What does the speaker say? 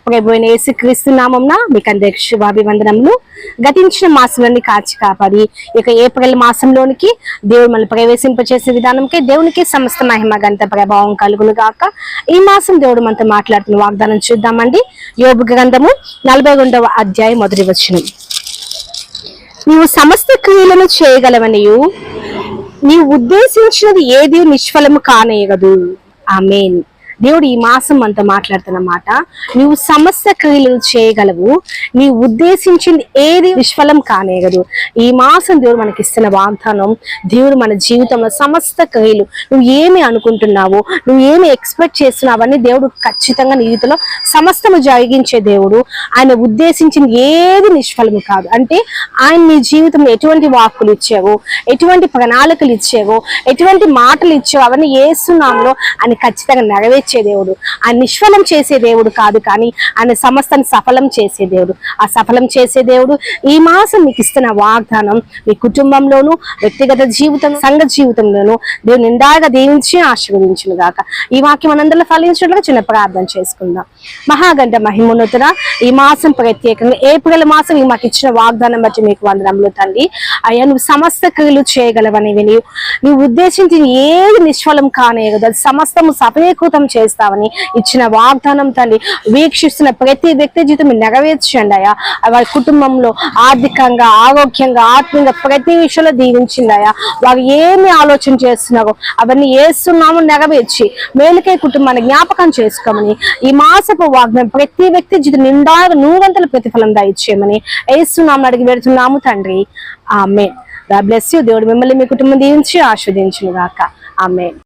ప్రభువైన యేసుక్రీస్తు నామమున మీకు అందరికీ శుభాభివందనములు. గతించిన మాసంలోని కాచి కాపాడి ఇక ఏప్రిల్ మాసంలోనికి దేవుడు మనల్ని ప్రవేశింపచేసే విధానంకి దేవునికి సమస్త మహిమ గంత ప్రభావం కలుగును గాక. ఈ మాసం దేవుడు మనతో మాట్లాడుతున్న వాగ్దానం చూద్దామండి. యోబు గ్రంథము 42వ అధ్యాయం 1వ వచనం. నీవు సమస్త క్రియలను చేయగలవనియు నీవు ఉద్దేశించినది ఏది నిష్ఫలము కానేయగదు. ఆమేన్. దేవుడు ఈ మాసం అంతా మాట్లాడుతున్నమాట. నీవు సమస్త క్రియలు చేయగలవు, నీవు ఉద్దేశించింది ఏది నిష్ఫలం కానేగదు. ఈ మాసం దేవుడు మనకి ఇస్తున్న వాగ్దానం. దేవుడు మన జీవితంలో సమస్త క్రియలు, నువ్వు ఏమి అనుకుంటున్నావో, నువ్వు ఏమి ఎక్స్పెక్ట్ చేస్తున్నావు అవన్నీ దేవుడు ఖచ్చితంగా నీ జీవితంలో సమస్తము జరిగించే దేవుడు. ఆయన ఉద్దేశించింది ఏది నిష్ఫలము కాదు. అంటే ఆయన నీ జీవితంలో ఎటువంటి వాక్కులు ఇచ్చావో, ఎటువంటి ప్రణాళికలు ఇచ్చావో, ఎటువంటి మాటలు ఇచ్చావో అవన్నీ యేసు నామములో ఆయన ఖచ్చితంగా నెరవేర్చే దేవుడు. ఆయన నిష్ఫలం చేసే దేవుడు కాదు, కానీ ఆయన సమస్తాన్ని సఫలం చేసే దేవుడు. ఆ సఫలం చేసే దేవుడు ఈ మాసం మీకు ఇస్తున్న వాగ్దానం మీ కుటుంబంలోను, వ్యక్తిగత జీవితం, సంఘ జీవితంలోను దేవుడు నిండాగా దీవించి ఆశీర్వదించును గాక. ఈ వాక్యం మనందరిలో ఫలించడానికి చిన్న ప్రార్థన చేసుకుందాం. మహాగంధ మహిమోన్నతుడ, ఈ మాసం ప్రత్యేకంగా ఏప్రిల్ మాసం మాకు ఇచ్చిన వాగ్దానం బట్టి మీకు వందనములు తండ్రి. అయ్యా, నువ్వు సమస్త క్రియలు చేయగలవని నువ్వు ఉద్దేశించి ఏది నిష్ఫలం కానేయగదు, అది సమస్తము సఫలీకృతం చేస్తావని ఇచ్చిన వాగ్దానం తండ్రి. వీక్షిస్తున్న ప్రతి వ్యక్తి జీవితం నెరవేర్చండి అయ్యా. వారి కుటుంబంలో ఆర్థికంగా, ఆరోగ్యంగా, ఆత్మీయంగా ప్రతి విషయంలో దీవించింది అయ్యా. వారు ఏమి ఆలోచన చేస్తున్నారో అవన్నీ యేసునామమున నెరవేర్చి మేలుకై కుటుంబాన్ని జ్ఞాపకం చేసుకోమని ఈ మాసపు వాగ్దానం ప్రతి వ్యక్తి జీవితం నిండా 100 ప్రతిఫలం దయచేయమని యేసునామమున అడిగి పెడుతున్నాము తండ్రి. ఆమేన్. God bless you. దేవుడు మిమ్మల్ని మీ కుటుంబం దీవించి ఆశీర్వదించును గాక. ఆమేన్.